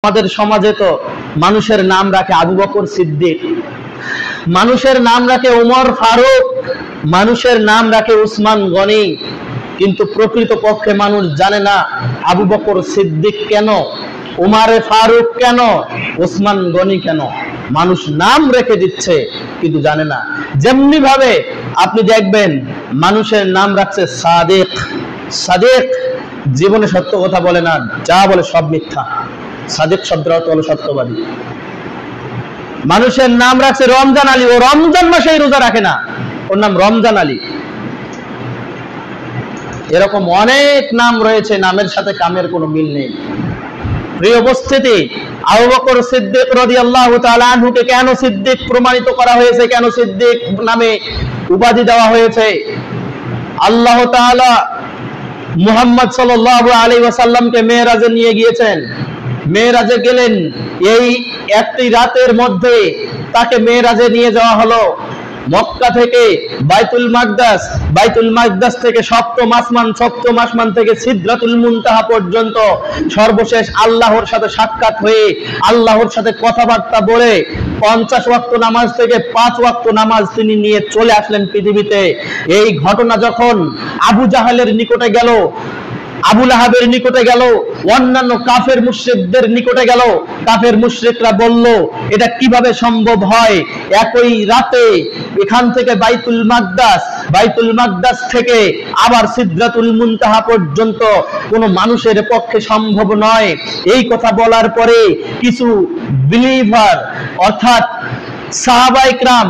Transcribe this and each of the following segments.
আমাদের সমাজে তো মানুষের নাম রাখে আবু বকর সিদ্দিক, মানুষের নাম রাখে ওমর ফারুক, মানুষের নাম রাখে উসমান গনি, কিন্তু প্রকৃত পক্ষে মানুষ জানে না আবু বকর সিদ্দিক কেন, উমারে ফারুক কেন, উসমান গনি কেন। মানুষ নাম রেখে দিচ্ছে কিন্তু জানে না। যেমনি ভাবে আপনি দেখবেন মানুষের নাম রাখছে সাদিক। সাদিক জীবনে সত্য কথা বলে না, যা বলে সব মিথ্যা। সাদিক শব্দের অর্থ হলো সত্যবাদী। মানুষের নাম রাখছে রমজান আলী, ও রমজান মাসেই রোজা রাখে না, ওর নাম রমজান আলী। এরকম অনেক নাম রয়েছে, নামের সাথে কামের কোনো মিল নেই। প্রিয় উপস্থিতি, আবু বকর সিদ্দিক রাদিয়াল্লাহু তাআলা আনহুকে কেন সিদ্দিক প্রমাণিত করা হয়েছে, কেন সিদ্দিক নামে উপাধি দেওয়া হয়েছে? আল্লাহ তাআলা মুহাম্মদ সাল্লাল্লাহু আলাইহি ওয়াসাল্লামকে মেরাজে নিয়ে গিয়েছেন। মেরাজে গেলেন, এই একটি রাতের মধ্যে তাকে মেরাজে নিয়ে যাওয়া হলো মক্কা থেকে বাইতুল মাকদাস, বাইতুল মাকদাস থেকে সপ্তম আসমান থেকে সিদরাতুল মুনতাহা পর্যন্ত সর্বশেষ আল্লাহর সাথে সাক্ষাৎ হয়ে আল্লাহর সাথে কথাবার্তা বলে 50 ওয়াক্ত নামাজ থেকে 5 ওয়াক্ত নামাজ তিনি নিয়ে চলে আসলেন পৃথিবীতে। এই ঘটনা যখন আবু জাহেলের নিকটে গেল, আবু লাহাবের নিকটে গেল, অন্যান্য কাফের মুশরিকদের নিকটে গেল, কাফের মুশরিকরা বলল এটা কিভাবে সম্ভব হয়? একই রাতে এখান থেকে বাইতুল মাকদাস থেকে আবার সিদরাতুল মুনতাহা পর্যন্ত কোনো মানুষের পক্ষে সম্ভব নয়। এই কথা বলার পরে কিছু বিলিভার অর্থাৎ সাহাবায়ে কেরাম,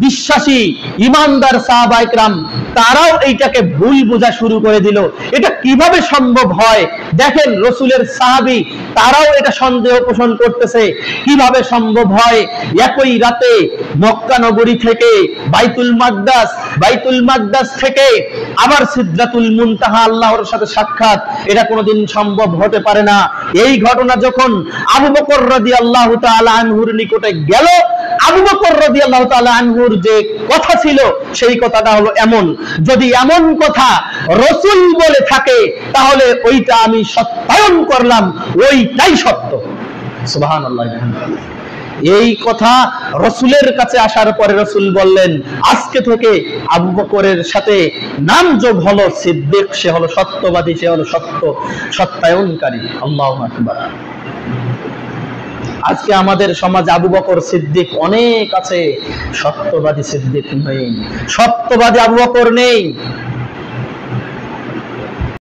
বিশ্বাসী ইমানদার সাহাবায়ে কেরাম, তারাও এইটাকে ভুল বোঝা শুরু করে দিল। এটা কিভাবে সম্ভব হয়? দেখেন রাসূলের সাহাবী, তারাও এটা সন্দেহ পোষণ করতেছে কিভাবে সম্ভব হয় একই রাতে মক্কা নগরী থেকে বাইতুল মাকদাস থেকে আবার সিদরাতুল মুনতাহা আল্লাহর সাথে সাক্ষাৎ, এটা কোনোদিন সম্ভব হতে পারে না। এই ঘটনা যখন আবু বকর রাদিয়াল্লাহু তাআলা আনহুর নিকটে গেল, আবু বকর রাদিয়াল্লাহু তাআলা আনহুর যে কথা ছিল সেই কথাটা হলো এমন, যদি এমন কথা রাসূল বলে থাকে তাহলে ওইটা আমি সত্যায়ন করলাম, ওইটাই সত্য। সুবহানাল্লাহ। এই কথা রাসূলের কাছে আসার পরে রাসূল বললেন, আজকে থেকে আবু বকরের সাথে নাম যোগ হলো সিদ্দিক, সে হলো সত্যবাদী, সে হলো সত্যায়নকারী। আল্লাহু আকবার। আজকে আমাদের সমাজ আবু বকর সিদ্দিক অনেক আছে, সত্যবাদী সিদ্দিক নেই, সত্যবাদী আবু বকর নেই।